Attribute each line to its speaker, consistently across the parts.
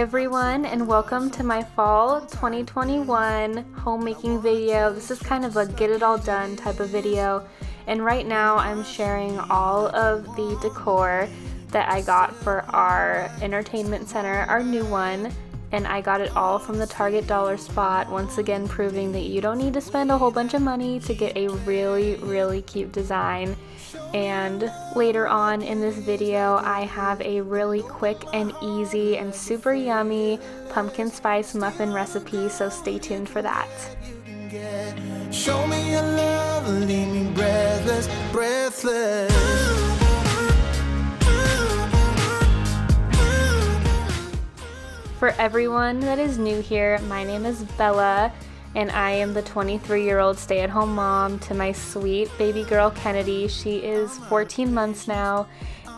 Speaker 1: everyone, and welcome to my fall 2021 homemaking video. This is kind of a get it all done type of video, and right now I'm sharing all of the decor that I got for our entertainment center, our new one, and I got it all from the Target dollar spot, once again proving that you don't need to spend a whole bunch of money to get a really cute design. And later on in this video, I have a really quick and easy and super yummy pumpkin spice muffin recipe, so stay tuned for that. Show me your love, leave me breathless. For everyone that is new here, my name is Bella, and I am the 23-year-old stay-at-home mom to my sweet baby girl Kennedy. She is 14 months now,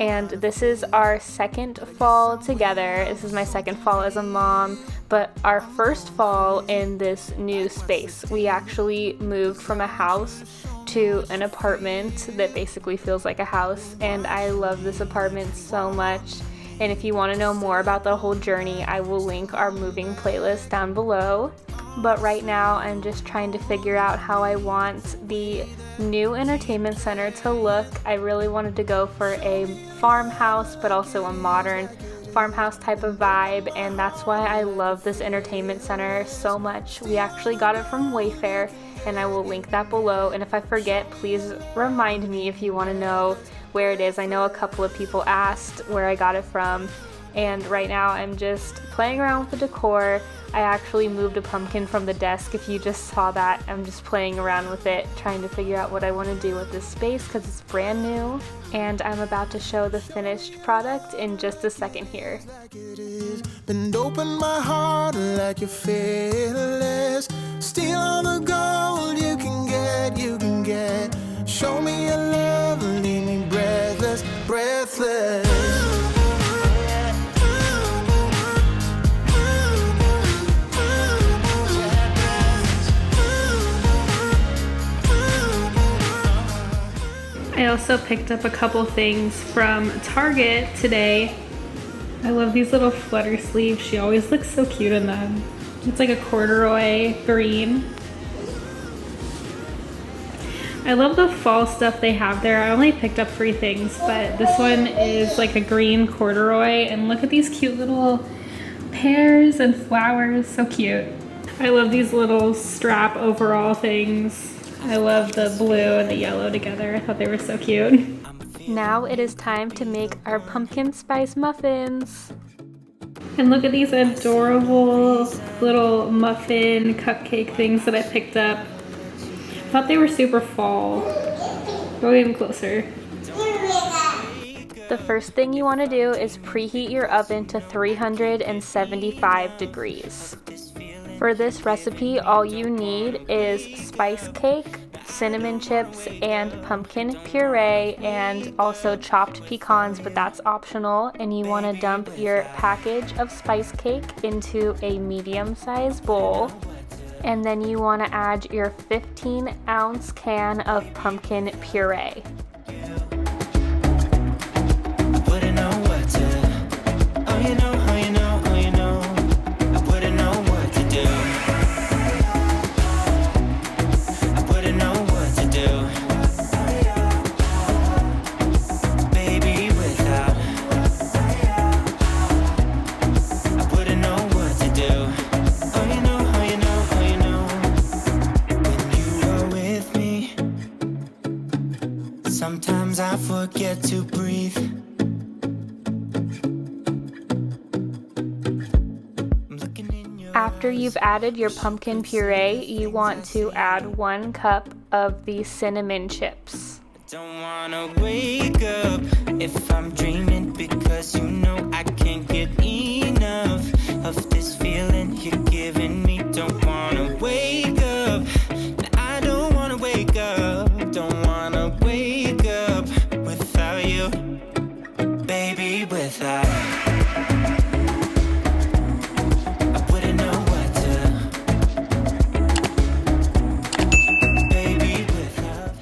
Speaker 1: and this is our second fall together. This is my second fall as a mom, but our first fall in this new space. We actually moved from a house to an apartment that basically feels like a house, and I love this apartment so much. And if you want to know more about the whole journey, I will link our moving playlist down below. But right now I'm just trying to figure out how I want the new entertainment center to look. I really wanted to go for a farmhouse, but also a modern farmhouse type of vibe, and that's why I love this entertainment center so much. We actually got it from Wayfair, and I will link that below, and if I forget, please remind me if you want to know where it is. I know a couple of people asked where I got it from, and right now I'm just playing around with the decor. I actually moved a pumpkin from the desk. If you just saw that, I'm just playing around with it, trying to figure out what I want to do with this space because it's brand new, and I'm about to show the finished product in just a second here. Bend open my heart like you're fearless. Steal all the gold you can get. Show me your love, leave me breathless. I also picked up a couple things from Target today. I love these little flutter sleeves. She always looks so cute in them. It's like a corduroy green. I love the fall stuff they have there. I only picked up 3 things, but this one is like a green corduroy, and look at these cute little pears and flowers, so cute. I love these little strap overall things. I love the blue and the yellow together. I thought they were so cute. Now it is time to make our pumpkin spice muffins. And look at these adorable little muffin cupcake things that I picked up. I thought they were super fall. Go even closer. The first thing you want to do is preheat your oven to 375 degrees. For this recipe, all you need is spice cake, cinnamon chips, and pumpkin puree, and also chopped pecans, but that's optional. And you want to dump your package of spice cake into a medium-sized bowl. And then you want to add your 15-ounce can of pumpkin puree.
Speaker 2: Sometimes I forget to breathe.
Speaker 1: After you've added your pumpkin puree, you want to add 1 cup of the cinnamon chips.
Speaker 2: Don't wanna wake up if I'm dreaming, because you know I can't get enough of this feeling you're giving me. Don't wanna wake up. I don't wanna wake up. Don't wanna wake up without you, baby, without. I wouldn't know what to, baby, without.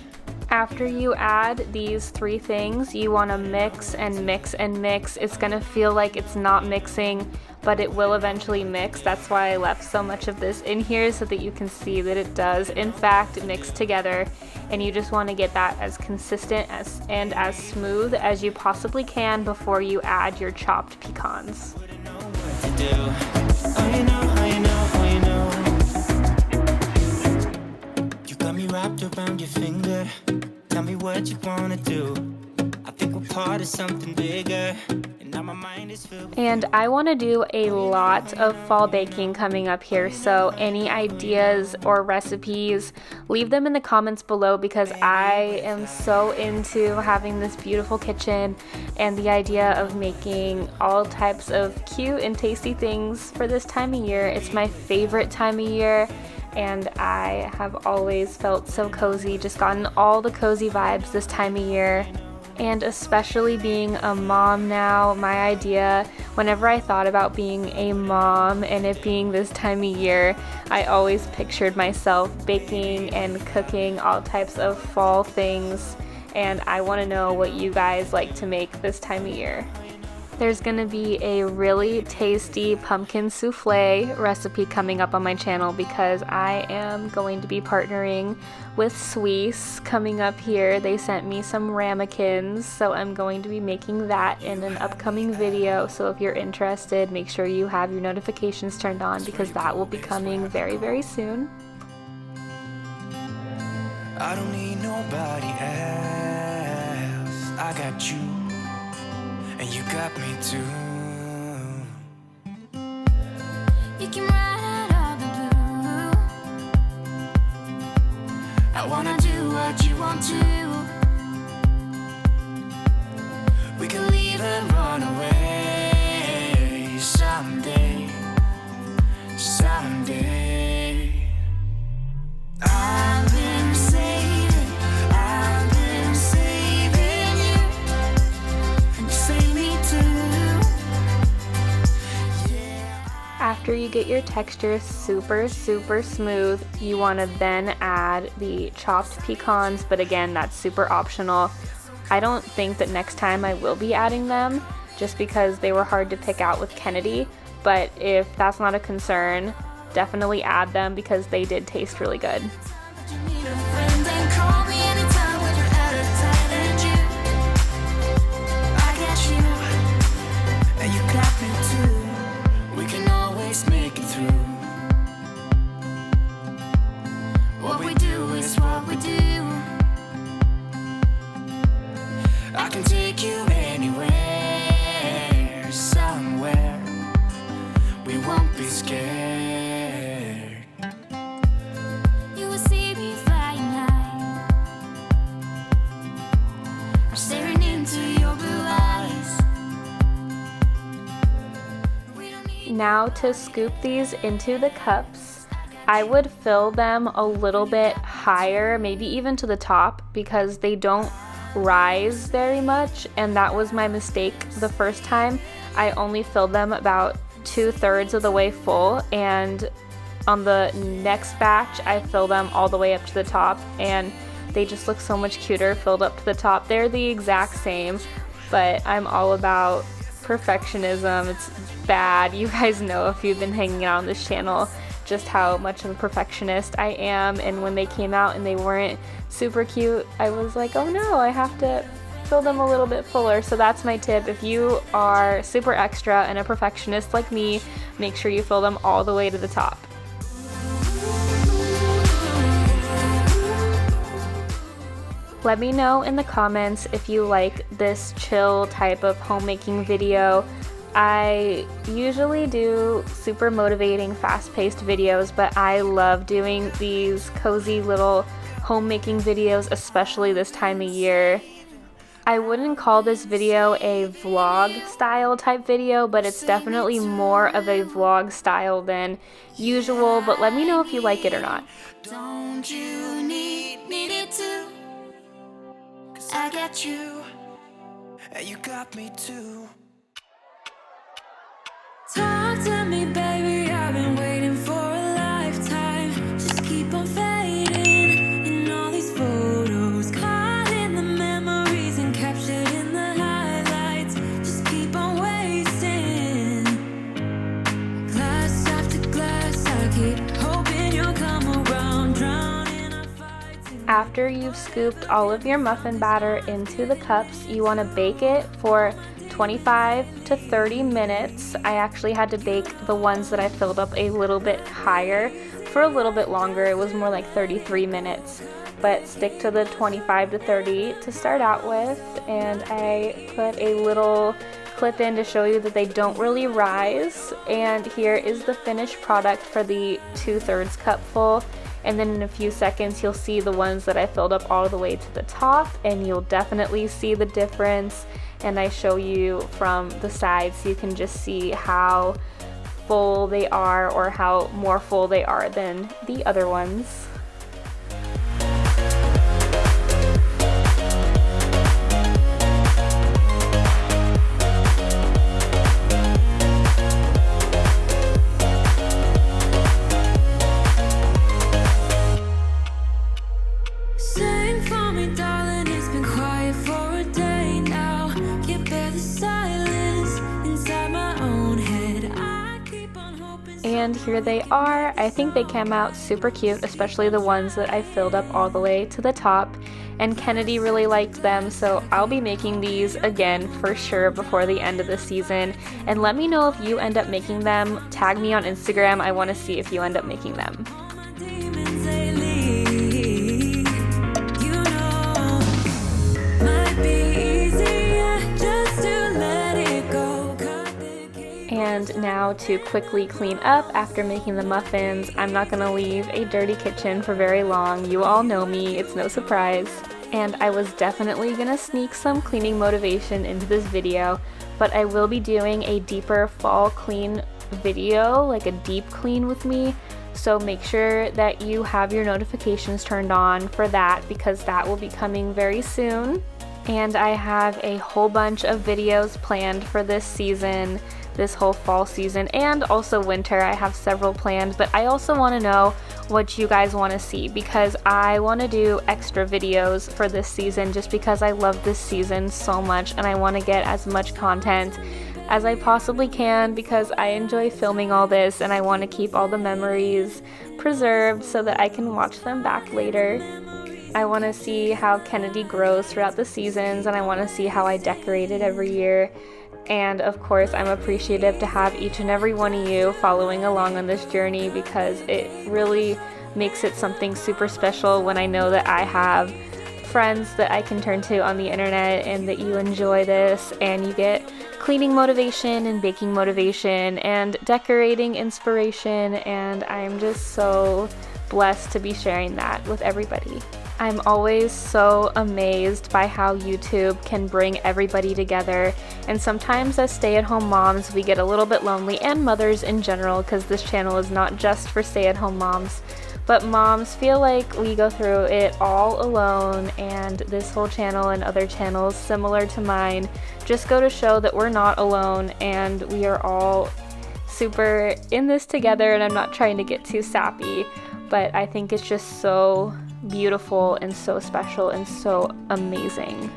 Speaker 1: after you add these 3 things, you want to mix and mix and mix. It's going to feel like it's not mixing, but it will eventually mix. That's why I left so much of this in here, so that you can see that it does in fact mix together. And you just want to get that as consistent and as smooth as you possibly can before you add your chopped pecans.
Speaker 2: Wrapped around your finger, tell me what you wanna do. I think we're part of something bigger, and now my mind is filled.
Speaker 1: And I want to do a lot of fall baking coming up here, so any ideas or recipes, leave them in the comments below, because I am so into having this beautiful kitchen and the idea of making all types of cute and tasty things for this time of year. It's my favorite time of year, and I have always felt so cozy, just gotten all the cozy vibes this time of year. And especially being a mom now, my idea, whenever I thought about being a mom and it being this time of year, I always pictured myself baking and cooking all types of fall things, and I want to know what you guys like to make this time of year. There's gonna be a really tasty pumpkin souffle recipe coming up on my channel, because I am going to be partnering with Swiss coming up here. They sent me some ramekins, so I'm going to be making that in an upcoming video. So if you're interested, make sure you have your notifications turned on, because that will be coming very, very soon.
Speaker 2: I don't need nobody else. I got you. And you got me too. You can ride out of the blue. I wanna do what you want to. We can leave and run away someday. Someday. I've been saving you.
Speaker 1: After you get your texture super smooth, you want to then add the chopped pecans, but again, that's super optional. I don't think that next time I will be adding them, just because they were hard to pick out with Kennedy, but if that's not a concern, definitely add them, because they did taste really good.
Speaker 2: I can take you anywhere, somewhere. We won't be scared. You will see me flying high. I'm staring into your blue eyes.
Speaker 1: Now to scoop these into the cups, I would fill them a little bit higher, maybe even to the top, because they don't rise very much, and that was my mistake the first time. I only filled them about 2/3 of the way full, and on the next batch I fill them all the way up to the top, and they just look so much cuter filled up to the top. They're the exact same, but I'm all about perfectionism. It's bad. You guys know, if you've been hanging out on this channel, just how much of a perfectionist I am, and when they came out and they weren't super cute, I was like, oh no, I have to fill them a little bit fuller. So that's my tip. If you are super extra and a perfectionist like me, make sure you fill them all the way to the top. Let me know in the comments if you like this chill type of homemaking video. I usually do super motivating, fast-paced videos, but I love doing these cozy little homemaking videos, especially this time of year. I wouldn't call this video a vlog style type video, but it's definitely more of a vlog style than usual, but let me know if you like it or not.
Speaker 2: Don't you need it too? 'Cause I got you, and you got me too. Talk to me, baby, I've been waiting for a lifetime. Just keep on fading in all these photos, calling
Speaker 3: keep hoping you'll come around, drowning our fights.
Speaker 1: After you've scooped all of your muffin batter into the cups, you want to bake it for 25 to 30 minutes. I actually had to bake the ones that I filled up a little bit higher for a little bit longer. It was more like 33 minutes, but stick to the 25 to 30 to start out with. And I put a little clip in to show you that they don't really rise. And here is the finished product for the 2/3 cupful. And then in a few seconds you'll see the ones that I filled up all the way to the top, and you'll definitely see the difference. And I show you from the side so you can just see how full they are, or how more full they are than the other ones.
Speaker 3: Sing for me, darling, it's been quiet for a day now. Can't bear the silence inside my own head. I keep on hoping.
Speaker 1: And here they are. I think they came out super cute, especially the ones that I filled up all the way to the top. And Kennedy really liked them, so I'll be making these again for sure before the end of the season. And let me know if you end up making them. Tag me on Instagram. I want to see if you end up making them.
Speaker 3: My demons, they leave. You know, might be easier just to let it go. Cut the cage.
Speaker 1: And now to quickly clean up after making the muffins. I'm not going to leave a dirty kitchen for very long. You all know me, it's no surprise. And I was definitely going to sneak some cleaning motivation into this video, but I will be doing a deeper fall clean video, like a deep clean with me. So make sure that you have your notifications turned on for that, because that will be coming very soon. And I have a whole bunch of videos planned for this season, this whole fall season, and also winter. I have several planned, but I also want to know what you guys want to see, because I want to do extra videos for this season just because I love this season so much, and I want to get as much content as I possibly can because I enjoy filming all this, and I want to keep all the memories preserved so that I can watch them back later. I want to see how Kennedy grows throughout the seasons, and I want to see how I decorate it every year. And of course, I'm appreciative to have each and every one of you following along on this journey, because it really makes it something super special when I know that I have friends that I can turn to on the internet, and that you enjoy this and you get cleaning motivation and baking motivation and decorating inspiration, and I'm just so blessed to be sharing that with everybody. I'm always so amazed by how YouTube can bring everybody together, and sometimes as stay-at-home moms we get a little bit lonely, and mothers in general, because this channel is not just for stay-at-home moms, but moms feel like we go through it all alone. And this whole channel and other channels similar to mine just go to show that we're not alone, and we are all super in this together. And I'm not trying to get too sappy, but I think it's just so beautiful and so special and so amazing.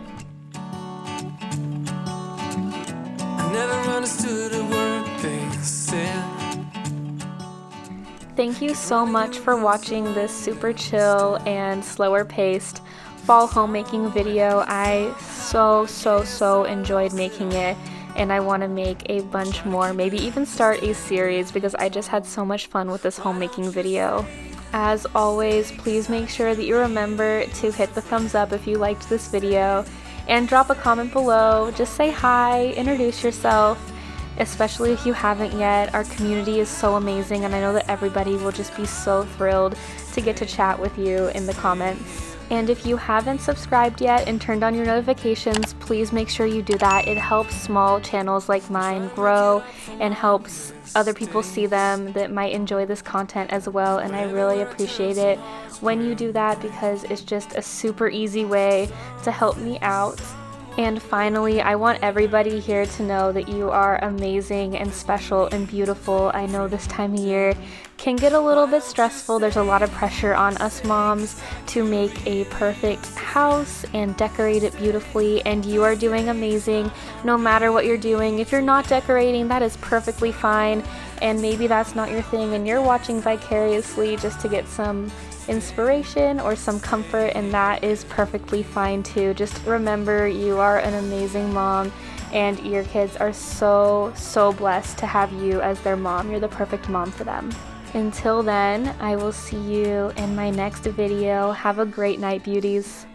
Speaker 3: I never understood a word they said.
Speaker 1: Thank you so much for watching this super chill and slower paced fall homemaking video. I so enjoyed making it, and I want to make a bunch more, maybe even start a series, because I just had so much fun with this homemaking video. As always, please make sure that you remember to hit the thumbs up if you liked this video, and drop a comment below. Just say hi, introduce yourself, especially if you haven't yet. Our community is so amazing, and I know that everybody will just be so thrilled to get to chat with you in the comments. And if you haven't subscribed yet and turned on your notifications, please make sure you do that. It helps small channels like mine grow and helps other people see them that might enjoy this content as well, and I really appreciate it when you do that, because it's just a super easy way to help me out. And finally, I want everybody here to know that you are amazing and special and beautiful. I know this time of year can get a little bit stressful. There's a lot of pressure on us moms to make a perfect house and decorate it beautifully, and you are doing amazing no matter what you're doing. If you're not decorating, that is perfectly fine, and maybe that's not your thing and you're watching vicariously just to get some inspiration or some comfort, and that is perfectly fine too. Just remember, you are an amazing mom and your kids are so blessed to have you as their mom. You're the perfect mom for them. Until then, I will see you in my next video. Have a great night, beauties.